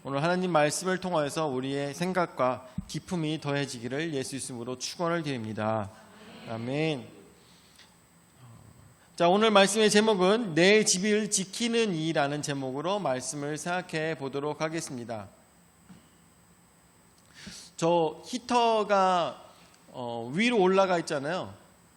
오늘 하나님 말씀을 통하여서 우리의 생각과 기품이 더해지기를 예수 이름으로 축원을 드립니다. 아멘. 자, 오늘 말씀의 제목은 내 집을 지키는 이라는 제목으로 말씀을 생각해 보도록 하겠습니다. 저 히터가 위로 올라가 있잖아요.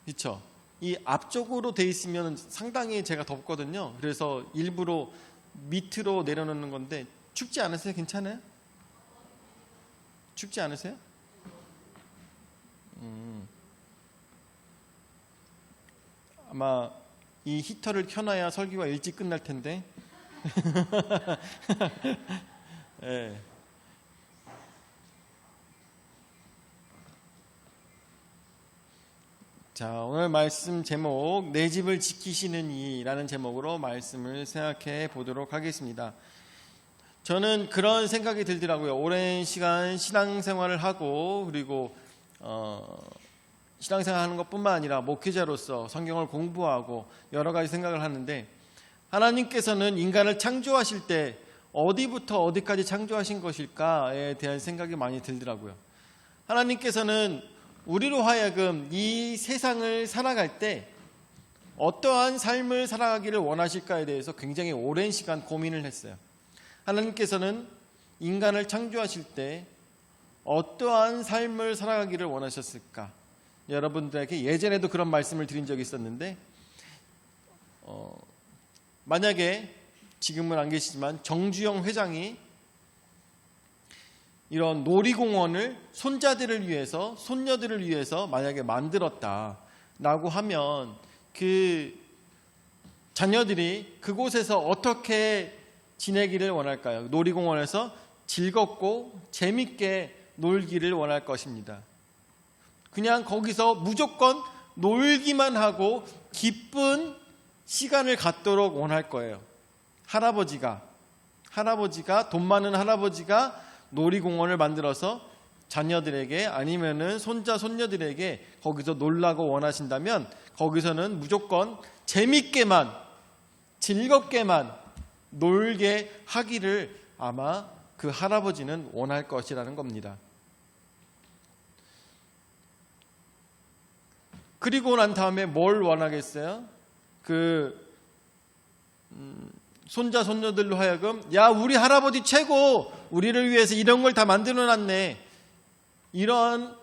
그렇죠? 이 앞쪽으로 돼 있으면 상당히 제가 덥거든요. 그래서 일부러 밑으로 내려놓는 건데 춥지 않으세요? 괜찮아요? 춥지 않으세요? 아마 이 히터를 켜놔야 설교가 일찍 끝날 텐데. 네. 자, 오늘 말씀 제목 내 집을 지키시는 이라는 제목으로 말씀을 생각해 보도록 하겠습니다. 저는 그런 생각이 들더라고요. 오랜 시간 신앙생활을 하고 그리고 신앙생활 하는 것뿐만 아니라 목회자로서 성경을 공부하고 여러 가지 생각을 하는데, 하나님께서는 인간을 창조하실 때 어디부터 어디까지 창조하신 것일까에 대한 생각이 많이 들더라고요. 하나님께서는 우리로 하여금 이 세상을 살아갈 때 어떠한 삶을 살아가기를 원하실까에 대해서 굉장히 오랜 시간 고민을 했어요. 하나님께서는 인간을 창조하실 때 어떠한 삶을 살아가기를 원하셨을까? 여러분들에게 예전에도 그런 말씀을 드린 적이 있었는데, 만약에 지금은 안 계시지만 정주영 회장이 이런 놀이공원을 손자들을 위해서, 손녀들을 위해서 만약에 만들었다라고 하면 그 자녀들이 그곳에서 어떻게 지내기를 원할까요? 놀이공원에서 즐겁고 재밌게 놀기를 원할 것입니다. 그냥 거기서 무조건 놀기만 하고 기쁜 시간을 갖도록 원할 거예요. 할아버지가 돈 많은 할아버지가 놀이공원을 만들어서 자녀들에게 아니면은 손자 손녀들에게 거기서 놀라고 원하신다면 거기서는 무조건 재밌게만 즐겁게만 놀게 하기를 아마 그 할아버지는 원할 것이라는 겁니다. 그리고 난 다음에 뭘 원하겠어요? 손자 손녀들로 하여금 야, 우리 할아버지 최고, 우리를 위해서 이런 걸 다 만들어놨네, 이런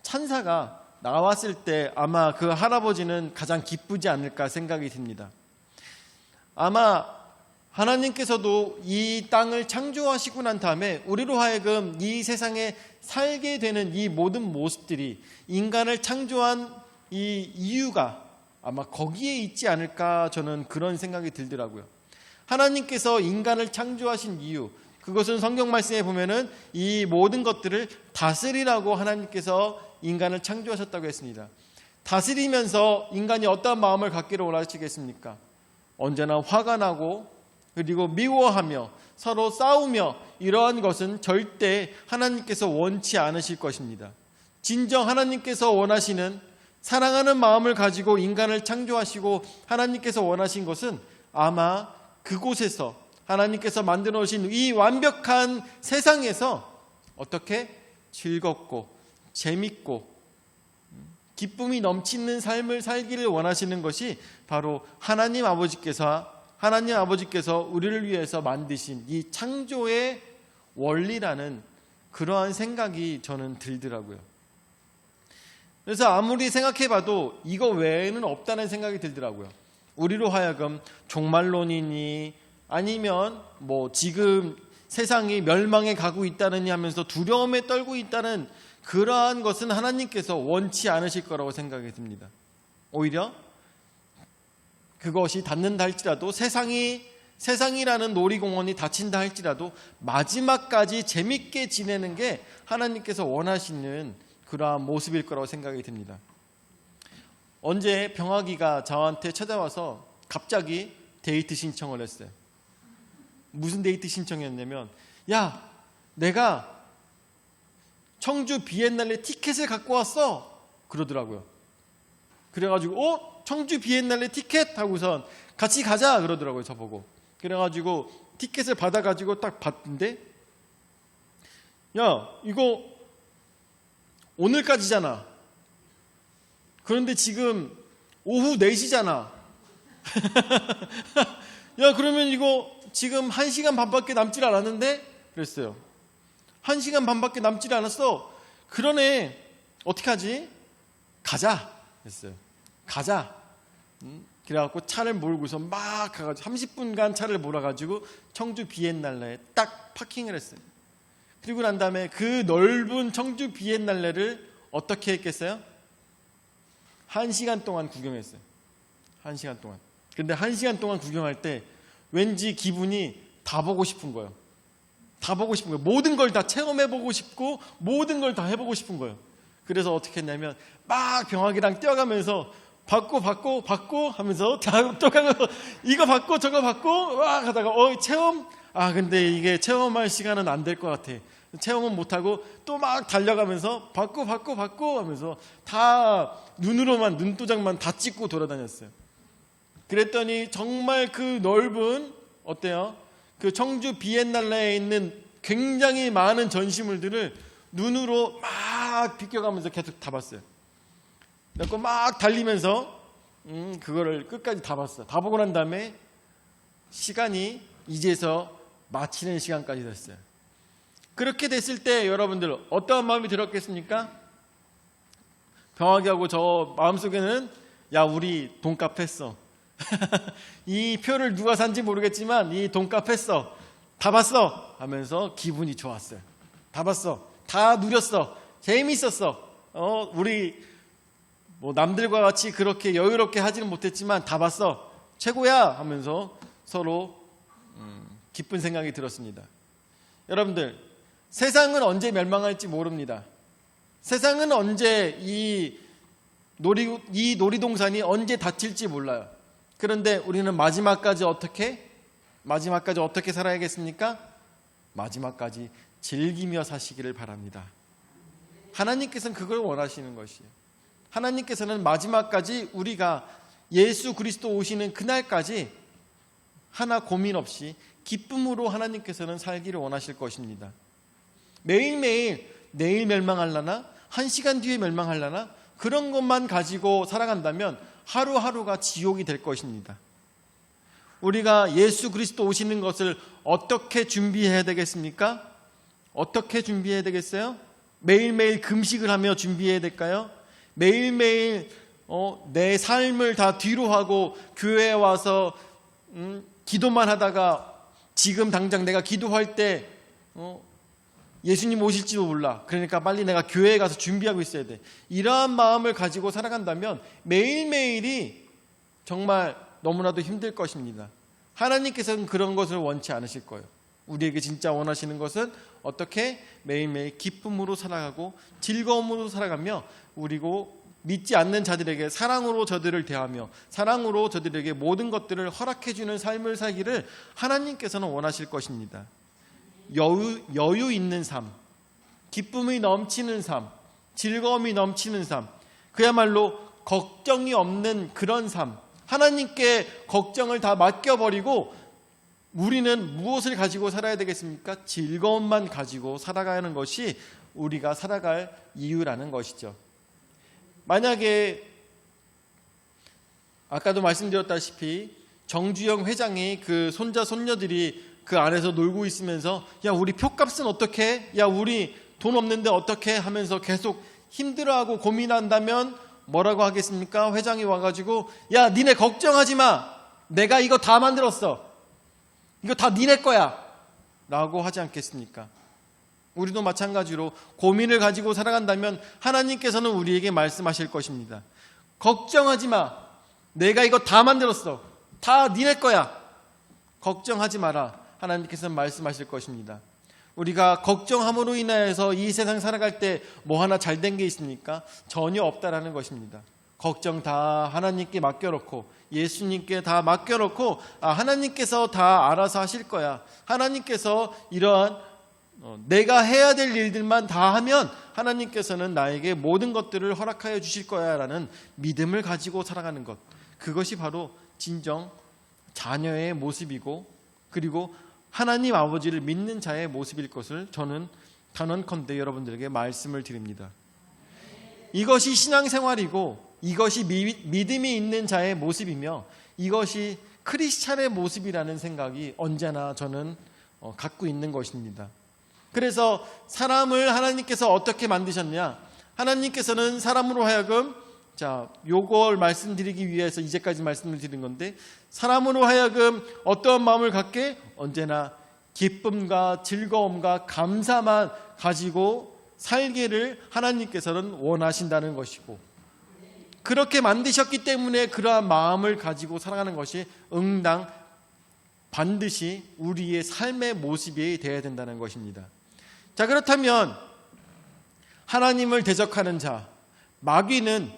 찬사가 나왔을 때 아마 그 할아버지는 가장 기쁘지 않을까 생각이 듭니다. 아마 하나님께서도 이 땅을 창조하시고 난 다음에 우리로 하여금 이 세상에 살게 되는 이 모든 모습들이 인간을 창조한 이 이유가 아마 거기에 있지 않을까, 저는 그런 생각이 들더라고요. 하나님께서 인간을 창조하신 이유, 그것은 성경 말씀에 보면은 이 모든 것들을 다스리라고 하나님께서 인간을 창조하셨다고 했습니다. 다스리면서 인간이 어떠한 마음을 갖기를 원하시겠습니까? 언제나 화가 나고 그리고 미워하며 서로 싸우며 이러한 것은 절대 하나님께서 원치 않으실 것입니다. 진정 하나님께서 원하시는 사랑하는 마음을 가지고 인간을 창조하시고 하나님께서 원하신 것은 아마 그곳에서 하나님께서 만들어 놓으신 이 완벽한 세상에서 어떻게 즐겁고 재밌고 기쁨이 넘치는 삶을 살기를 원하시는 것이 바로 하나님 아버지께서 우리를 위해서 만드신 이 창조의 원리라는 그러한 생각이 저는 들더라고요. 그래서 아무리 생각해봐도 이거 외에는 없다는 생각이 들더라고요. 우리로 하여금 종말론이니 아니면 지금 세상이 멸망에 가고 있다느니 하면서 두려움에 떨고 있다는 그러한 것은 하나님께서 원치 않으실 거라고 생각이 듭니다. 오히려 그것이 닿는다 할지라도 세상이라는 놀이공원이 닫힌다 할지라도 마지막까지 재밌게 지내는 게 하나님께서 원하시는 그러한 모습일 거라고 생각이 듭니다. 언제 병아기가 저한테 찾아와서 갑자기 데이트 신청을 했어요. 무슨 데이트 신청이었냐면, 야, 내가 청주 비엔날레 티켓을 갖고 왔어, 그러더라고요. 그래가지고 청주 비엔날레 티켓 하고선 같이 가자 그러더라고요, 저보고. 그래가지고 티켓을 받아가지고 딱 봤는데 야, 이거 오늘까지잖아. 그런데 지금 오후 4시잖아. 야, 그러면 이거 지금 1시간 반밖에 남질 않았는데? 그랬어요. 1시간 반밖에 남질 않았어. 그러네. 어떻게 하지? 가자. 했어요. 가자. 그래갖고 차를 몰고서 막 가가지고 30분간 차를 몰아가지고 청주 비엔날레에 딱 파킹을 했어요. 그리고 난 다음에 그 넓은 청주 비엔날레를 어떻게 했겠어요? 1시간 동안 구경했어요. 1시간 동안. 근데 1시간 동안 구경할 때 왠지 기분이 다 보고 싶은 거예요. 다 보고 싶은 거예요. 모든 걸 다 체험해보고 싶고 모든 걸 다 해보고 싶은 거예요. 그래서 어떻게 했냐면 막 병아리랑 뛰어가면서 받고 하면서 또 가면서 이거 받고 저거 받고 와 하다가 체험? 근데 이게 체험할 시간은 안 될 것 같아. 체험은 못하고 또 막 달려가면서 받고 하면서 다 눈도장만 다 찍고 돌아다녔어요. 그랬더니 정말 그 넓은 어때요? 그 청주 비엔날레에 있는 굉장히 많은 전시물들을 눈으로 막 비껴가면서 계속 다 봤어요. 그래서 막 달리면서 그거를 끝까지 다 봤어요. 다 보고 난 다음에 시간이 이제서 마치는 시간까지 됐어요. 그렇게 됐을 때 여러분들 어떠한 마음이 들었겠습니까? 병하게하고 저 마음속에는 야, 우리 돈값 했어. 이 표를 누가 산지 모르겠지만 이 돈값 했어. 다 봤어 하면서 기분이 좋았어요. 다 봤어. 다 누렸어. 재미있었어. 우리 뭐 남들과 같이 그렇게 여유롭게 하지는 못했지만 다 봤어. 최고야 하면서 서로 기쁜 생각이 들었습니다. 여러분들, 세상은 언제 멸망할지 모릅니다. 세상은 언제 이 놀이동산이 언제 닫힐지 몰라요. 그런데 우리는 마지막까지 어떻게 살아야겠습니까? 마지막까지 즐기며 사시기를 바랍니다. 하나님께서는 그걸 원하시는 것이에요. 하나님께서는 마지막까지 우리가 예수 그리스도 오시는 그날까지 하나 고민 없이 기쁨으로 하나님께서는 살기를 원하실 것입니다. 매일매일 내일 멸망하려나? 1시간 뒤에 멸망하려나? 그런 것만 가지고 살아간다면 하루하루가 지옥이 될 것입니다. 우리가 예수 그리스도 오시는 것을 어떻게 준비해야 되겠습니까? 어떻게 준비해야 되겠어요? 매일매일 금식을 하며 준비해야 될까요? 매일매일 내 삶을 다 뒤로 하고 교회에 와서 기도만 하다가 지금 당장 내가 기도할 때 예수님 오실지도 몰라. 그러니까 빨리 내가 교회에 가서 준비하고 있어야 돼. 이러한 마음을 가지고 살아간다면 매일매일이 정말 너무나도 힘들 것입니다. 하나님께서는 그런 것을 원치 않으실 거예요. 우리에게 진짜 원하시는 것은 어떻게 매일매일 기쁨으로 살아가고 즐거움으로 살아가며 그리고 믿지 않는 자들에게 사랑으로 저들을 대하며 사랑으로 저들에게 모든 것들을 허락해주는 삶을 살기를 하나님께서는 원하실 것입니다. 여유 있는 삶, 기쁨이 넘치는 삶, 즐거움이 넘치는 삶, 그야말로 걱정이 없는 그런 삶, 하나님께 걱정을 다 맡겨버리고 우리는 무엇을 가지고 살아야 되겠습니까? 즐거움만 가지고 살아가는 것이 우리가 살아갈 이유라는 것이죠. 만약에 아까도 말씀드렸다시피 정주영 회장이 그 손자 손녀들이 그 안에서 놀고 있으면서 야, 우리 표값은 어떻게 해? 야, 우리 돈 없는데 어떻게 해? 하면서 계속 힘들어하고 고민한다면 뭐라고 하겠습니까? 회장이 와가지고 야, 니네 걱정하지 마. 내가 이거 다 만들었어. 이거 다 니네 거야. 라고 하지 않겠습니까? 우리도 마찬가지로 고민을 가지고 살아간다면 하나님께서는 우리에게 말씀하실 것입니다. 걱정하지 마. 내가 이거 다 만들었어. 다 니네 거야. 걱정하지 마라. 하나님께서는 말씀하실 것입니다. 우리가 걱정함으로 인하여서 이 세상 살아갈 때 뭐 하나 잘된 게 있습니까? 전혀 없다라는 것입니다. 걱정 다 하나님께 맡겨놓고 예수님께 다 맡겨놓고 하나님께서 다 알아서 하실 거야. 하나님께서 이러한 내가 해야 될 일들만 다 하면 하나님께서는 나에게 모든 것들을 허락하여 주실 거야 라는 믿음을 가지고 살아가는 것, 그것이 바로 진정 자녀의 모습이고 그리고 하나님 아버지를 믿는 자의 모습일 것을 저는 단언컨대 여러분들에게 말씀을 드립니다. 이것이 신앙생활이고 이것이 믿음이 있는 자의 모습이며 이것이 크리스찬의 모습이라는 생각이 언제나 저는 갖고 있는 것입니다. 그래서 사람을 하나님께서 어떻게 만드셨냐? 하나님께서는 사람으로 하여금 요걸 말씀드리기 위해서 이제까지 말씀을 드린 건데, 사람으로 하여금 어떠한 마음을 갖게? 언제나 기쁨과 즐거움과 감사만 가지고 살기를 하나님께서는 원하신다는 것이고, 그렇게 만드셨기 때문에 그러한 마음을 가지고 살아가는 것이 응당 반드시 우리의 삶의 모습이 되어야 된다는 것입니다. 자, 그렇다면 하나님을 대적하는 자, 마귀는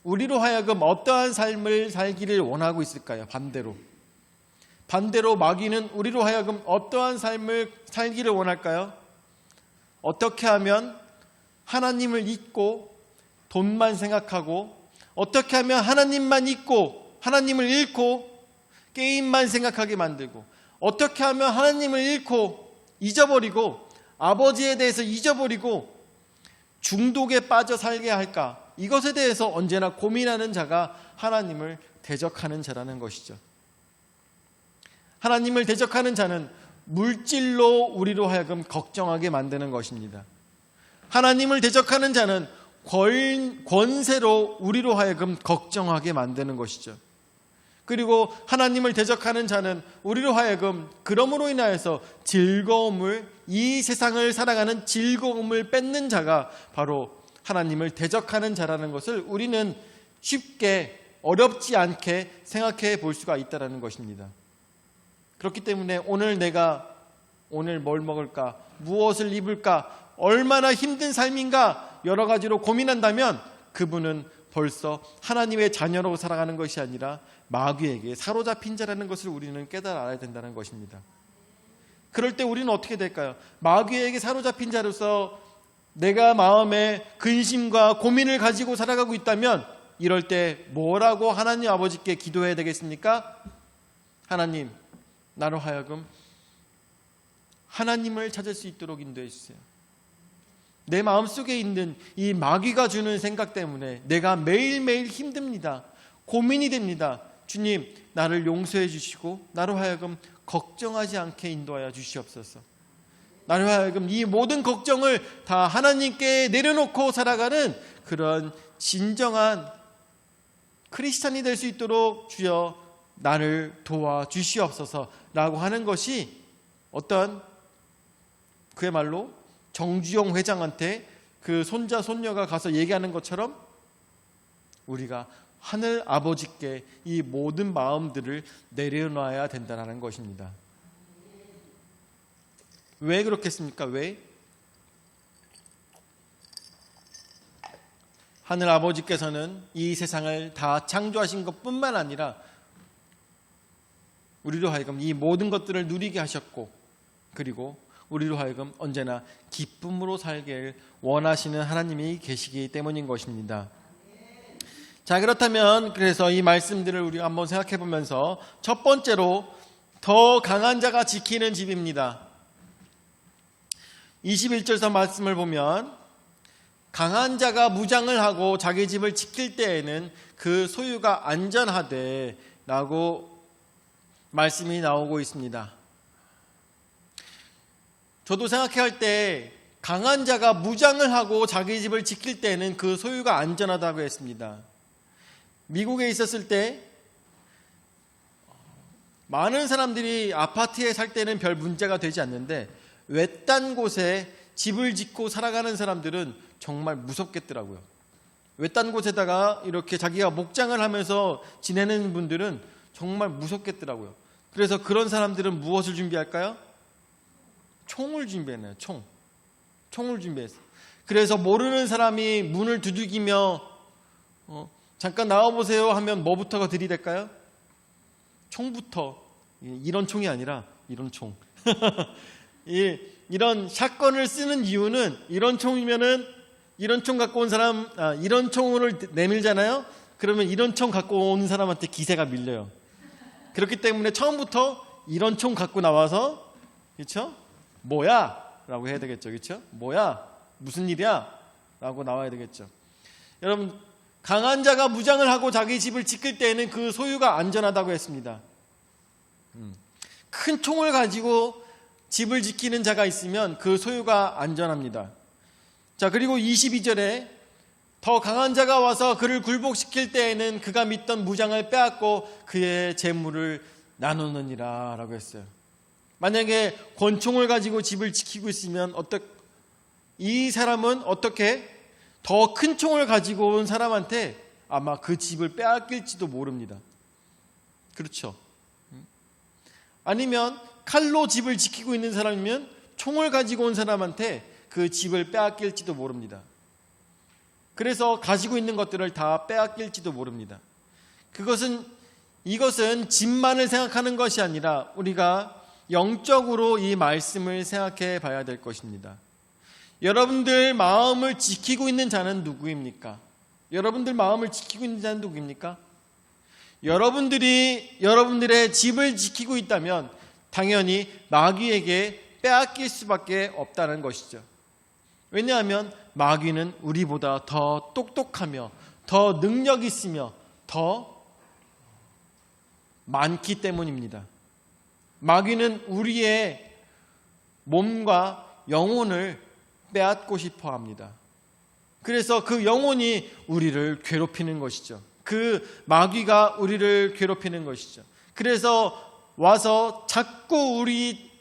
우리로 하여금 어떠한 삶을 살기를 원하고 있을까요? 반대로 마귀는 우리로 하여금 어떠한 삶을 살기를 원할까요? 어떻게 하면 하나님을 잊고 돈만 생각하고, 어떻게 하면 하나님만 잊고 하나님을 잃고 게임만 생각하게 만들고, 어떻게 하면 하나님을 잃고 잊어버리고 아버지에 대해서 잊어버리고 중독에 빠져 살게 할까? 이것에 대해서 언제나 고민하는 자가 하나님을 대적하는 자라는 것이죠. 하나님을 대적하는 자는 물질로 우리로 하여금 걱정하게 만드는 것입니다. 하나님을 대적하는 자는 권세로 우리로 하여금 걱정하게 만드는 것이죠. 그리고 하나님을 대적하는 자는 우리로 하여금 그러므로 인하여서 이 세상을 살아가는 즐거움을 뺏는 자가 바로 하나님을 대적하는 자라는 것을 우리는 쉽게 어렵지 않게 생각해 볼 수가 있다는 것입니다. 그렇기 때문에 오늘 뭘 먹을까? 무엇을 입을까? 얼마나 힘든 삶인가? 여러 가지로 고민한다면 그분은 벌써 하나님의 자녀로 살아가는 것이 아니라 마귀에게 사로잡힌 자라는 것을 우리는 깨달아 알아야 된다는 것입니다. 그럴 때 우리는 어떻게 될까요? 마귀에게 사로잡힌 자로서 내가 마음에 근심과 고민을 가지고 살아가고 있다면 이럴 때 뭐라고 하나님 아버지께 기도해야 되겠습니까? 하나님, 나로 하여금 하나님을 찾을 수 있도록 인도해 주세요. 내 마음속에 있는 이 마귀가 주는 생각 때문에 내가 매일매일 힘듭니다. 고민이 됩니다. 주님, 나를 용서해 주시고 나로 하여금 걱정하지 않게 인도하여 주시옵소서. 나로 하여금 이 모든 걱정을 다 하나님께 내려놓고 살아가는 그런 진정한 크리스찬이 될 수 있도록 주여 나를 도와주시옵소서 라고 하는 것이 어떤 그야말로 정주영 회장한테 그 손자 손녀가 가서 얘기하는 것처럼 우리가 하늘 아버지께 이 모든 마음들을 내려놔야 된다는 것입니다. 왜 그렇겠습니까? 왜? 하늘 아버지께서는 이 세상을 다 창조하신 것뿐만 아니라 우리로 하여금 이 모든 것들을 누리게 하셨고, 그리고 우리로 하여금 언제나 기쁨으로 살길 원하시는 하나님이 계시기 때문인 것입니다. 자, 그렇다면 그래서 이 말씀들을 우리가 한번 생각해 보면서 첫 번째로 더 강한 자가 지키는 집입니다. 21절에서 말씀을 보면 강한 자가 무장을 하고 자기 집을 지킬 때에는 그 소유가 안전하되 라고 말씀이 나오고 있습니다. 저도 생각할 때 강한 자가 무장을 하고 자기 집을 지킬 때는 그 소유가 안전하다고 했습니다. 미국에 있었을 때 많은 사람들이 아파트에 살 때는 별 문제가 되지 않는데 외딴 곳에 집을 짓고 살아가는 사람들은 정말 무섭겠더라고요. 외딴 곳에다가 이렇게 자기가 목장을 하면서 지내는 분들은 정말 무섭겠더라고요. 그래서 그런 사람들은 무엇을 준비할까요? 총을 준비했나요? 총을 준비했어요. 그래서 모르는 사람이 문을 두들기며 잠깐 나와보세요 하면 뭐부터가 들이댈까요? 총부터. 이런 총이 아니라 이런 총. 이런 샷건을 쓰는 이유는 이런 총이면은 이런 총 갖고 온 사람, 이런 총을 내밀잖아요. 그러면 이런 총 갖고 온 사람한테 기세가 밀려요. 그렇기 때문에 처음부터 이런 총 갖고 나와서, 그렇죠? 뭐야? 라고 해야 되겠죠. 그렇죠? 뭐야? 무슨 일이야? 라고 나와야 되겠죠. 여러분, 강한 자가 무장을 하고 자기 집을 지킬 때에는 그 소유가 안전하다고 했습니다. 큰 총을 가지고 집을 지키는 자가 있으면 그 소유가 안전합니다. 자, 그리고 22절에 더 강한 자가 와서 그를 굴복시킬 때에는 그가 믿던 무장을 빼앗고 그의 재물을 나누느니라 라고 했어요. 만약에 권총을 가지고 집을 지키고 있으면 이 사람은 어떻게 더 큰 총을 가지고 온 사람한테 아마 그 집을 빼앗길지도 모릅니다. 그렇죠? 아니면 칼로 집을 지키고 있는 사람이면 총을 가지고 온 사람한테 그 집을 빼앗길지도 모릅니다. 그래서 가지고 있는 것들을 다 빼앗길지도 모릅니다. 이것은 집만을 생각하는 것이 아니라 우리가 영적으로 이 말씀을 생각해 봐야 될 것입니다. 여러분들 마음을 지키고 있는 자는 누구입니까? 여러분들 마음을 지키고 있는 자는 누구입니까? 여러분들이 여러분들의 집을 지키고 있다면 당연히 마귀에게 빼앗길 수밖에 없다는 것이죠. 왜냐하면 마귀는 우리보다 더 똑똑하며 더 능력 있으며 더 많기 때문입니다. 마귀는 우리의 몸과 영혼을 빼앗고 싶어 합니다. 그래서 그 영혼이 우리를 괴롭히는 것이죠. 그 마귀가 우리를 괴롭히는 것이죠. 그래서 와서 자꾸 우리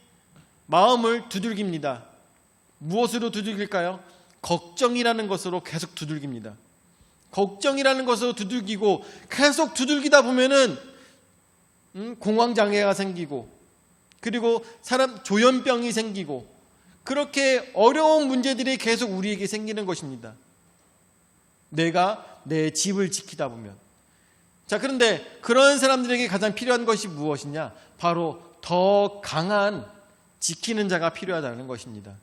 마음을 두들깁니다. 무엇으로 두들길까요? 걱정이라는 것으로 계속 두들깁니다. 걱정이라는 것으로 두들기고 계속 두들기다 보면은 공황장애가 생기고 그리고 사람 조현병이 생기고 그렇게 어려운 문제들이 계속 우리에게 생기는 것입니다. 내가 내 집을 지키다 보면. 자, 그런데 그런 사람들에게 가장 필요한 것이 무엇이냐? 바로 더 강한 지키는 자가 필요하다는 것입니다.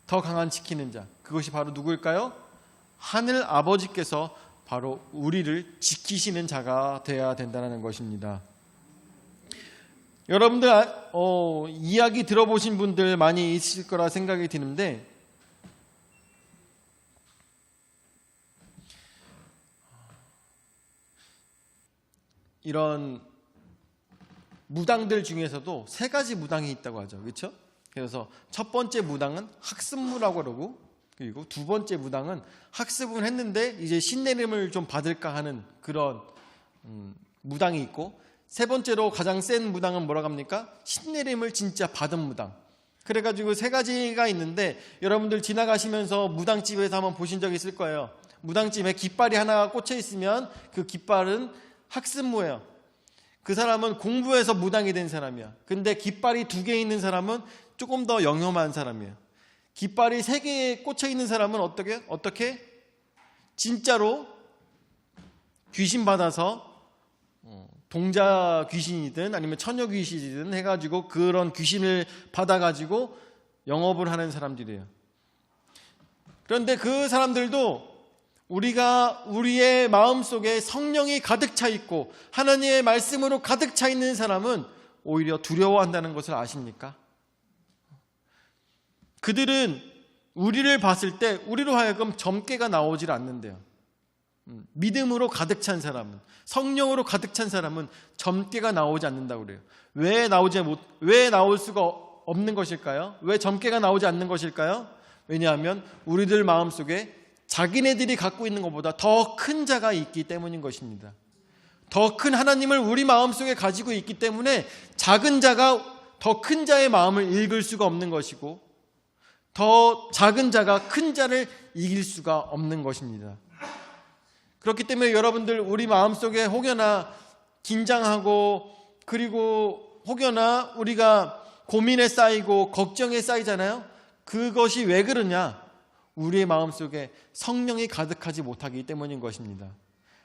더 강한 지키는 자. 그것이 바로 누구일까요? 하늘 아버지께서 바로 우리를 지키시는 자가 되어야 된다는 것입니다. 여러분들 이야기 들어보신 분들 많이 있을 거라 생각이 드는데 이런 무당들 중에서도 세 가지 무당이 있다고 하죠. 그렇죠? 그래서 첫 번째 무당은 학습무라고 그러고 그리고 두 번째 무당은 학습은 했는데 이제 신내림을 좀 받을까 하는 그런 무당이 있고 세 번째로 가장 센 무당은 뭐라고 합니까? 신내림을 진짜 받은 무당. 그래가지고 세 가지가 있는데 여러분들 지나가시면서 무당집에서 한번 보신 적 있을 거예요. 무당집에 깃발이 하나가 꽂혀 있으면 그 깃발은 학습무예요. 그 사람은 공부해서 무당이 된 사람이야. 근데 깃발이 2개 있는 사람은 조금 더 영험한 사람이에요. 깃발이 3개에 꽂혀 있는 사람은 어떻게? 진짜로 귀신 받아서 동자 귀신이든 아니면 처녀 귀신이든 해가지고 그런 귀신을 받아가지고 영업을 하는 사람들이에요. 그런데 그 사람들도 우리가 우리의 마음속에 성령이 가득 차 있고 하나님의 말씀으로 가득 차 있는 사람은 오히려 두려워한다는 것을 아십니까? 그들은 우리를 봤을 때 우리로 하여금 점괘가 나오질 않는데요. 믿음으로 가득 찬 사람은, 성령으로 가득 찬 사람은 점괘가 나오지 않는다고 그래요. 왜 나올 수가 없는 것일까요? 왜 점괘가 나오지 않는 것일까요? 왜냐하면 우리들 마음속에 자기네들이 갖고 있는 것보다 더 큰 자가 있기 때문인 것입니다. 더 큰 하나님을 우리 마음속에 가지고 있기 때문에 작은 자가 더 큰 자의 마음을 읽을 수가 없는 것이고 더 작은 자가 큰 자를 이길 수가 없는 것입니다. 그렇기 때문에 여러분들 우리 마음속에 혹여나 긴장하고 그리고 혹여나 우리가 고민에 쌓이고 걱정에 쌓이잖아요. 그것이 왜 그러냐? 우리의 마음속에 성령이 가득하지 못하기 때문인 것입니다.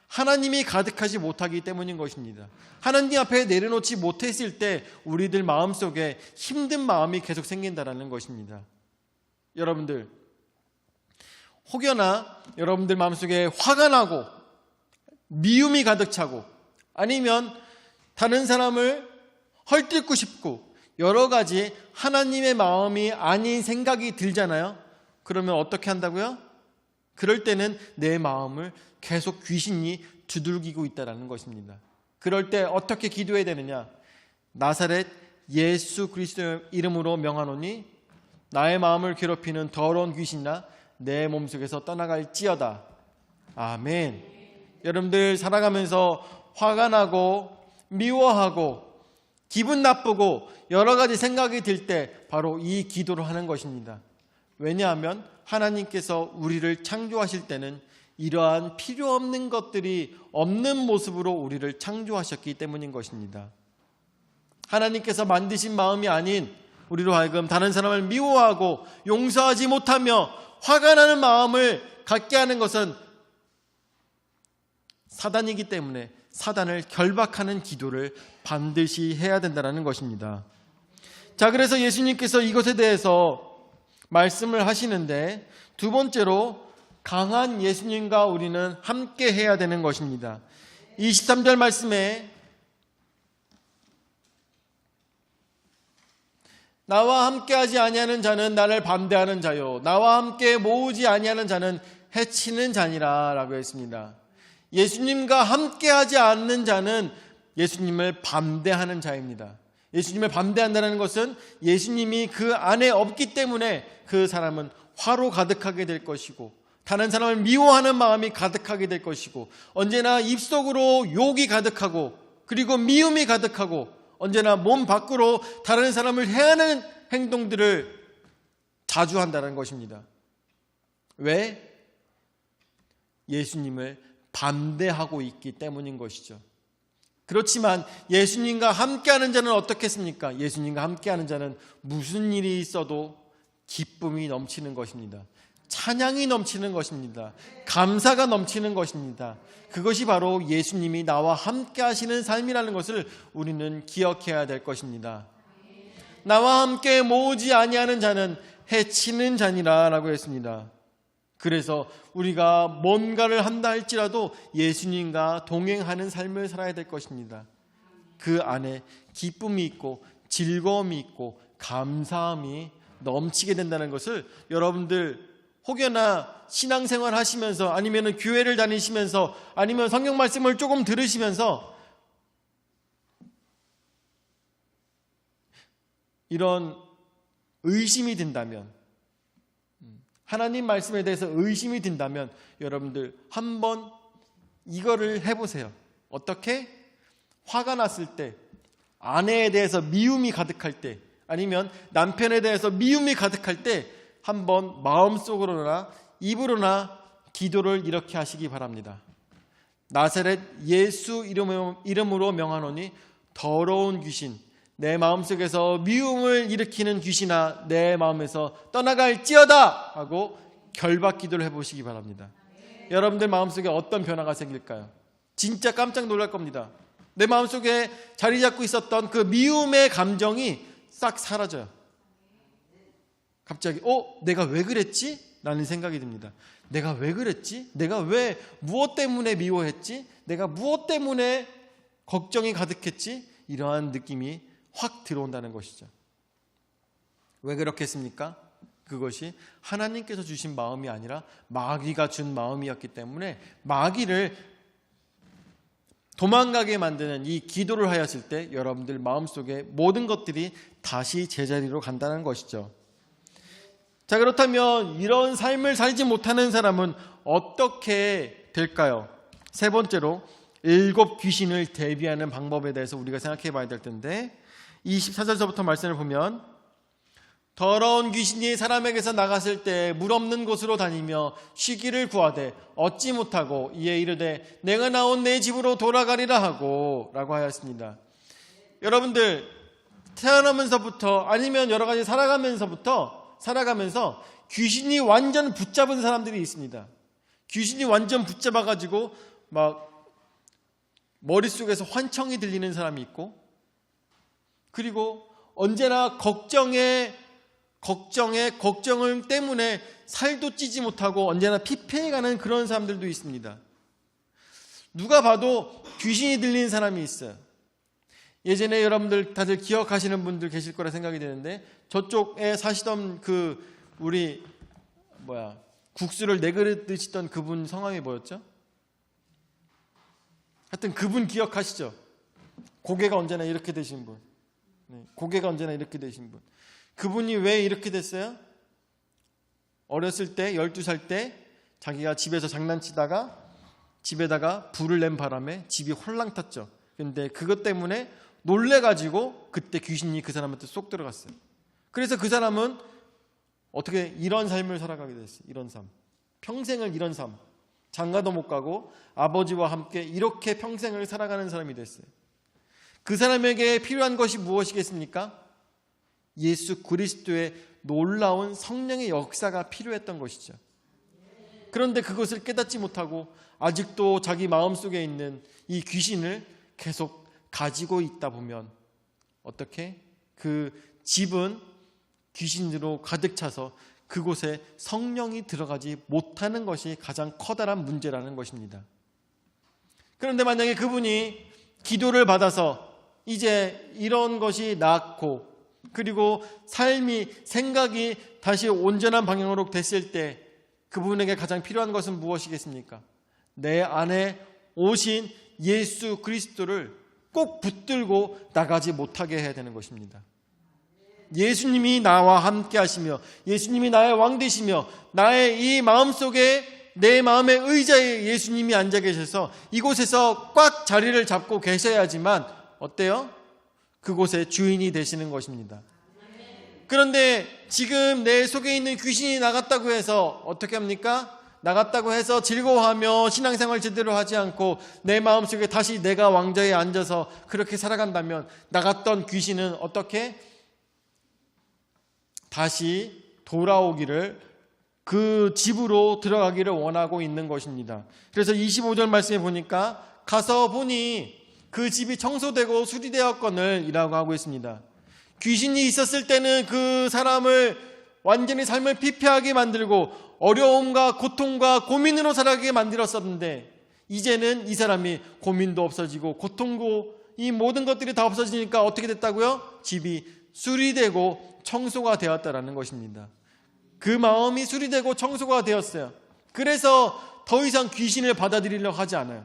하나님이 가득하지 못하기 때문인 것입니다. 하나님 앞에 내려놓지 못했을 때 우리들 마음속에 힘든 마음이 계속 생긴다는 것입니다. 여러분들 혹여나 여러분들 마음속에 화가 나고 미움이 가득 차고 아니면 다른 사람을 헐뜯고 싶고 여러 가지 하나님의 마음이 아닌 생각이 들잖아요. 그러면 어떻게 한다고요? 그럴 때는 내 마음을 계속 귀신이 두들기고 있다는 것입니다. 그럴 때 어떻게 기도해야 되느냐? 나사렛 예수 그리스도의 이름으로 명하노니 나의 마음을 괴롭히는 더러운 귀신이나 내 몸속에서 떠나갈지어다. 아멘. 여러분들 살아가면서 화가 나고 미워하고 기분 나쁘고 여러 가지 생각이 들 때 바로 이 기도를 하는 것입니다. 왜냐하면 하나님께서 우리를 창조하실 때는 이러한 필요 없는 것들이 없는 모습으로 우리를 창조하셨기 때문인 것입니다. 하나님께서 만드신 마음이 아닌 우리로 하여금 다른 사람을 미워하고 용서하지 못하며 화가 나는 마음을 갖게 하는 것은 사단이기 때문에 사단을 결박하는 기도를 반드시 해야 된다는 것입니다. 자, 그래서 예수님께서 이것에 대해서 말씀을 하시는데 두 번째로 강한 예수님과 우리는 함께 해야 되는 것입니다. 23절 말씀에 나와 함께하지 아니하는 자는 나를 반대하는 자요 나와 함께 모으지 아니하는 자는 해치는 자니라 라고 했습니다. 예수님과 함께하지 않는 자는 예수님을 반대하는 자입니다. 예수님을 반대한다는 것은 예수님이 그 안에 없기 때문에 그 사람은 화로 가득하게 될 것이고 다른 사람을 미워하는 마음이 가득하게 될 것이고 언제나 입속으로 욕이 가득하고 그리고 미움이 가득하고 언제나 몸 밖으로 다른 사람을 해하는 행동들을 자주 한다는 것입니다. 왜? 예수님을 반대하고 있기 때문인 것이죠. 그렇지만 예수님과 함께하는 자는 어떻겠습니까? 예수님과 함께하는 자는 무슨 일이 있어도 기쁨이 넘치는 것입니다. 찬양이 넘치는 것입니다. 감사가 넘치는 것입니다. 그것이 바로 예수님이 나와 함께 하시는 삶이라는 것을 우리는 기억해야 될 것입니다. 나와 함께 모으지 아니하는 자는 해치는 자니라 라고 했습니다. 그래서 우리가 뭔가를 한다 할지라도 예수님과 동행하는 삶을 살아야 될 것입니다. 그 안에 기쁨이 있고 즐거움이 있고 감사함이 넘치게 된다는 것을 여러분들 혹여나 신앙생활 하시면서 아니면 교회를 다니시면서 아니면 성경 말씀을 조금 들으시면서 이런 의심이 든다면 하나님 말씀에 대해서 의심이 든다면 여러분들 한번 이거를 해보세요. 어떻게? 화가 났을 때 아내에 대해서 미움이 가득할 때 아니면 남편에 대해서 미움이 가득할 때 한번 마음속으로나 입으로나 기도를 이렇게 하시기 바랍니다. 나사렛 예수 이름으로 명하노니 더러운 귀신 내 마음속에서 미움을 일으키는 귀신아 내 마음에서 떠나갈지어다 하고 결박 기도를 해보시기 바랍니다. 여러분들 마음속에 어떤 변화가 생길까요? 진짜 깜짝 놀랄 겁니다. 내 마음속에 자리 잡고 있었던 그 미움의 감정이 싹 사라져요. 갑자기 내가 왜 그랬지? 라는 생각이 듭니다. 내가 왜 그랬지? 내가 왜 무엇 때문에 미워했지? 내가 무엇 때문에 걱정이 가득했지? 이러한 느낌이 확 들어온다는 것이죠. 왜 그렇겠습니까? 그것이 하나님께서 주신 마음이 아니라 마귀가 준 마음이었기 때문에 마귀를 도망가게 만드는 이 기도를 하였을 때 여러분들 마음속에 모든 것들이 다시 제자리로 간다는 것이죠. 자, 그렇다면 이런 삶을 살지 못하는 사람은 어떻게 될까요? 세 번째로 7 귀신을 대비하는 방법에 대해서 우리가 생각해 봐야 될 텐데 24절서부터 말씀을 보면 더러운 귀신이 사람에게서 나갔을 때 물 없는 곳으로 다니며 쉬기를 구하되 얻지 못하고 이에 이르되 내가 나온 내 집으로 돌아가리라 하고 라고 하였습니다. 여러분들 태어나면서부터 아니면 여러 가지 살아가면서 귀신이 완전 붙잡은 사람들이 있습니다. 귀신이 완전 붙잡아가지고 막 머릿속에서 환청이 들리는 사람이 있고 그리고 언제나 걱정을 때문에 살도 찌지 못하고 언제나 피폐해가는 그런 사람들도 있습니다. 누가 봐도 귀신이 들리는 사람이 있어요. 예전에 여러분들 다들 기억하시는 분들 계실 거라 생각이 되는데, 저쪽에 사시던 우리 국수를 네 그릇 드시던 그분 성함이 뭐였죠? 하여튼 그분 기억하시죠? 고개가 언제나 이렇게 되신 분. 고개가 언제나 이렇게 되신 분. 그분이 왜 이렇게 됐어요? 어렸을 때 12살 때 자기가 집에서 장난치다가 집에다가 불을 낸 바람에 집이 홀랑 탔죠. 근데 그것 때문에 놀래가지고 그때 귀신이 그 사람한테 쏙 들어갔어요. 그래서 그 사람은 어떻게 이런 삶을 살아가게 됐어요. 이런 삶. 평생을 이런 삶. 장가도 못 가고 아버지와 함께 이렇게 평생을 살아가는 사람이 됐어요. 그 사람에게 필요한 것이 무엇이겠습니까? 예수 그리스도의 놀라운 성령의 역사가 필요했던 것이죠. 그런데 그것을 깨닫지 못하고 아직도 자기 마음속에 있는 이 귀신을 계속 가지고 있다 보면 어떻게? 그 집은 귀신으로 가득 차서 그곳에 성령이 들어가지 못하는 것이 가장 커다란 문제라는 것입니다. 그런데 만약에 그분이 기도를 받아서 이제 이런 것이 낫고 그리고 삶이 생각이 다시 온전한 방향으로 됐을 때 그분에게 가장 필요한 것은 무엇이겠습니까? 내 안에 오신 예수 그리스도를 꼭 붙들고 나가지 못하게 해야 되는 것입니다. 예수님이 나와 함께 하시며 예수님이 나의 왕 되시며 나의 이 마음속에 내 마음의 의자에 예수님이 앉아 계셔서 이곳에서 꽉 자리를 잡고 계셔야지만 어때요? 그곳의 주인이 되시는 것입니다. 그런데 지금 내 속에 있는 귀신이 나갔다고 해서 어떻게 합니까? 나갔다고 해서 즐거워하며 신앙생활 제대로 하지 않고 내 마음속에 다시 내가 왕좌에 앉아서 그렇게 살아간다면 나갔던 귀신은 어떻게? 다시 돌아오기를 그 집으로 들어가기를 원하고 있는 것입니다. 그래서 25절 말씀에 보니까 가서 보니 그 집이 청소되고 수리되었거늘 이라고 하고 있습니다. 귀신이 있었을 때는 그 사람을 완전히 삶을 피폐하게 만들고 어려움과 고통과 고민으로 살아가게 만들었었는데 이제는 이 사람이 고민도 없어지고 고통도 이 모든 것들이 다 없어지니까 어떻게 됐다고요? 집이 수리되고 청소가 되었다라는 것입니다. 그 마음이 수리되고 청소가 되었어요. 그래서 더 이상 귀신을 받아들이려고 하지 않아요.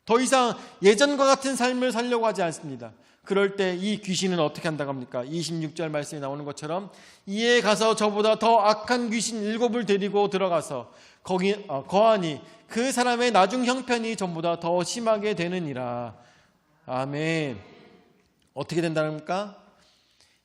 더 이상 예전과 같은 삶을 살려고 하지 않습니다. 그럴 때 이 귀신은 어떻게 한다고 합니까? 26절 말씀에 나오는 것처럼 이에 가서 저보다 더 악한 귀신 7을 데리고 들어가서 거기 거하니 그 사람의 나중 형편이 전보다 더 심하게 되느니라. 아멘. 어떻게 된다니까?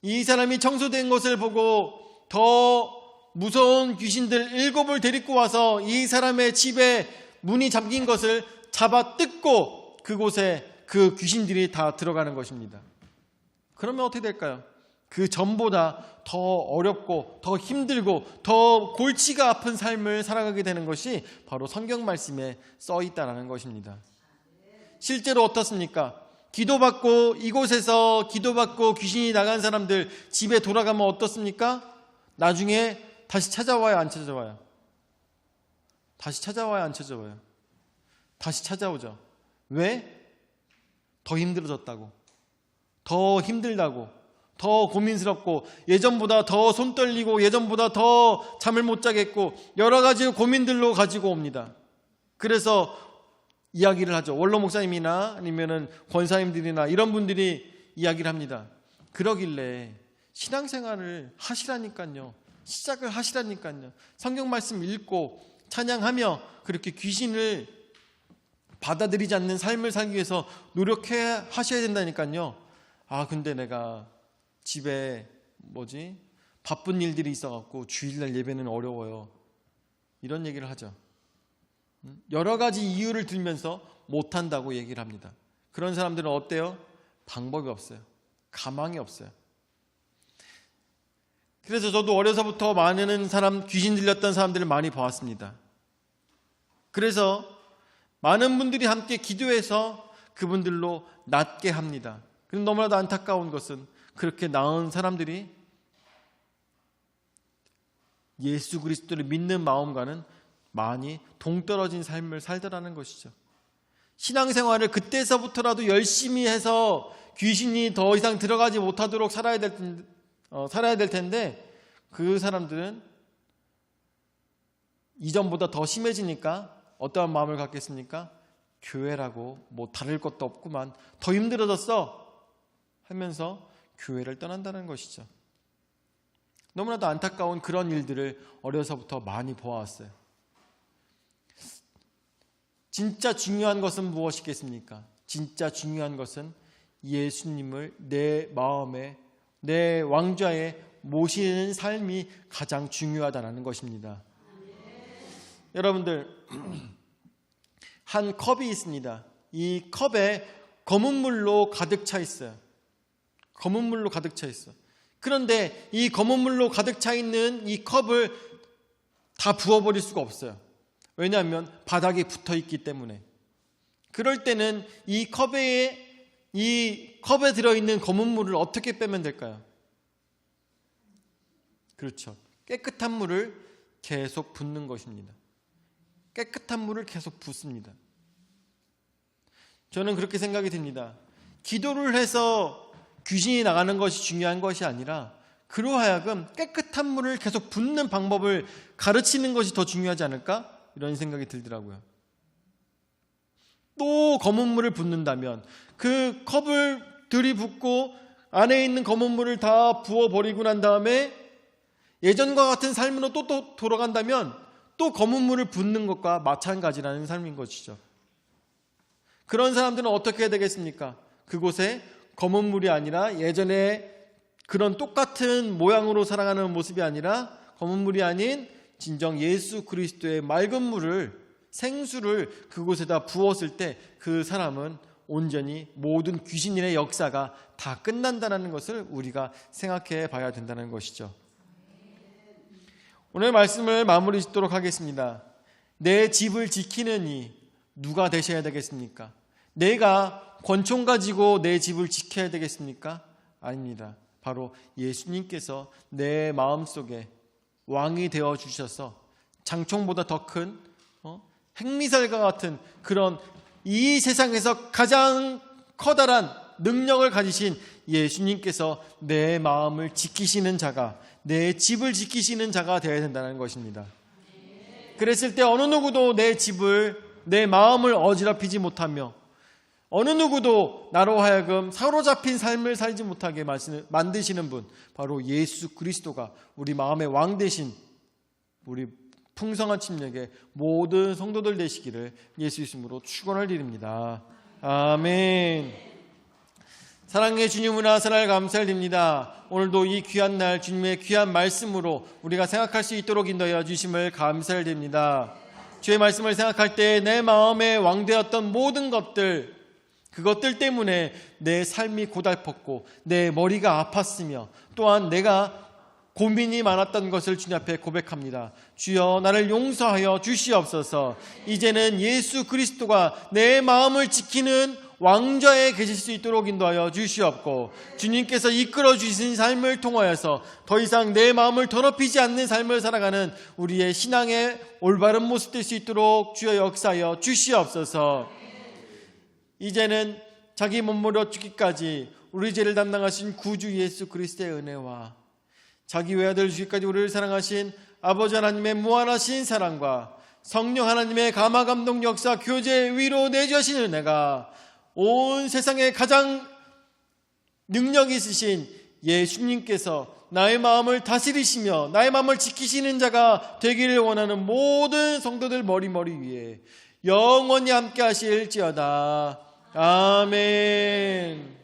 이 사람이 청소된 것을 보고 더 무서운 귀신들 7을 데리고 와서 이 사람의 집에 문이 잠긴 것을 잡아 뜯고 그곳에 그 귀신들이 다 들어가는 것입니다. 그러면 어떻게 될까요? 그 전보다 더 어렵고 더 힘들고 더 골치가 아픈 삶을 살아가게 되는 것이 바로 성경 말씀에 써 있다는 것입니다. 실제로 어떻습니까? 기도받고 이곳에서 기도받고 귀신이 나간 사람들 집에 돌아가면 어떻습니까? 나중에 다시 찾아와요, 안 찾아와요? 다시 찾아와요, 안 찾아와요? 다시 찾아오죠. 왜? 더 힘들어졌다고, 더 힘들다고, 더 고민스럽고 예전보다 더 손 떨리고 예전보다 더 잠을 못 자겠고 여러 가지 고민들로 가지고 옵니다. 그래서 이야기를 하죠. 원로 목사님이나 아니면은 권사님들이나 이런 분들이 이야기를 합니다. 그러길래 신앙생활을 하시라니까요. 시작을 하시라니까요. 성경 말씀 읽고 찬양하며 그렇게 귀신을 받아들이지 않는 삶을 살기 위해서 노력해 하셔야 된다니까요. 아, 근데 내가 집에 바쁜 일들이 있어갖고 주일날 예배는 어려워요. 이런 얘기를 하죠. 여러 가지 이유를 들면서 못한다고 얘기를 합니다. 그런 사람들은 어때요? 방법이 없어요. 가망이 없어요. 그래서 저도 어려서부터 많은 사람, 귀신 들렸던 사람들을 많이 보았습니다. 그래서 많은 분들이 함께 기도해서 그분들로 낫게 합니다. 그런데 너무나도 안타까운 것은 그렇게 나은 사람들이 예수 그리스도를 믿는 마음과는 많이 동떨어진 삶을 살더라는 것이죠. 신앙생활을 그때서부터라도 열심히 해서 귀신이 더 이상 들어가지 못하도록 살아야 될 텐데 그 사람들은 이전보다 더 심해지니까 어떠한 마음을 갖겠습니까? 교회라고 뭐 다를 것도 없구만, 더 힘들어졌어 하면서 교회를 떠난다는 것이죠. 너무나도 안타까운 그런 일들을 어려서부터 많이 보아왔어요. 진짜 중요한 것은 무엇이겠습니까? 진짜 중요한 것은 예수님을 내 마음에, 내 왕좌에 모시는 삶이 가장 중요하다는 것입니다. 여러분들, 한 컵이 있습니다. 이 컵에 검은 물로 가득 차 있어요. 검은 물로 가득 차 있어. 그런데 이 검은 물로 가득 차 있는 이 컵을 다 부어버릴 수가 없어요. 왜냐하면 바닥에 붙어 있기 때문에. 그럴 때는 이 컵에 들어있는 검은 물을 어떻게 빼면 될까요? 그렇죠. 깨끗한 물을 계속 붓는 것입니다. 깨끗한 물을 계속 붓습니다. 저는 그렇게 생각이 듭니다. 기도를 해서 귀신이 나가는 것이 중요한 것이 아니라 그로 하여금 깨끗한 물을 계속 붓는 방법을 가르치는 것이 더 중요하지 않을까? 이런 생각이 들더라고요. 또 검은 물을 붓는다면 그 컵을 들이붓고 안에 있는 검은 물을 다 부어버리고 난 다음에 예전과 같은 삶으로 또 돌아간다면 또 검은 물을 붓는 것과 마찬가지라는 삶인 것이죠. 그런 사람들은 어떻게 해야 되겠습니까? 그곳에 검은 물이 아니라 예전에 그런 똑같은 모양으로 살아가는 모습이 아니라 검은 물이 아닌 진정 예수 그리스도의 맑은 물을, 생수를 그곳에다 부었을 때 그 사람은 온전히 모든 귀신의 역사가 다 끝난다는 것을 우리가 생각해 봐야 된다는 것이죠. 오늘 말씀을 마무리 짓도록 하겠습니다. 내 집을 지키는 이 누가 되셔야 되겠습니까? 내가 권총 가지고 내 집을 지켜야 되겠습니까? 아닙니다. 바로 예수님께서 내 마음속에 왕이 되어 주셔서 장총보다 더 큰 핵미사일과 같은 그런 이 세상에서 가장 커다란 능력을 가지신 예수님께서 내 마음을 지키시는 자가, 내 집을 지키시는 자가 되어야 된다는 것입니다. 그랬을 때 어느 누구도 내 집을, 내 마음을 어지럽히지 못하며 어느 누구도 나로 하여금 사로잡힌 삶을 살지 못하게 만드시는 분, 바로 예수 그리스도가 우리 마음의 왕 되신 우리 풍성한 침략의 모든 성도들 되시기를 예수 이름으로 축원을 드립니다. 아멘. 사랑의 주님으로 사랑을 감사드립니다. 오늘도 이 귀한 날 주님의 귀한 말씀으로 우리가 생각할 수 있도록 인도하여 주심을 감사를 드립니다. 주의 말씀을 생각할 때 내 마음에 왕되었던 모든 것들, 그것들 때문에 내 삶이 고달팠고 내 머리가 아팠으며 또한 내가 고민이 많았던 것을 주님 앞에 고백합니다. 주여 나를 용서하여 주시옵소서. 이제는 예수 그리스도가 내 마음을 지키는 왕좌에 계실 수 있도록 인도하여 주시옵고 주님께서 이끌어 주신 삶을 통하여서 더 이상 내 마음을 더럽히지 않는 삶을 살아가는 우리의 신앙의 올바른 모습 될 수 있도록 주여 역사하여 주시옵소서. 이제는 자기 몸무려 죽기까지 우리 죄를 담당하신 구주 예수 그리스도의 은혜와 자기 외아들 주기까지 우리를 사랑하신 아버지 하나님의 무한하신 사랑과 성령 하나님의 감화 감동 역사 교제 위로 내주신 은혜가 온 세상에 가장 능력 있으신 예수님께서 나의 마음을 다스리시며 나의 마음을 지키시는 자가 되기를 원하는 모든 성도들 머리 위에 영원히 함께 하실지어다. 아멘.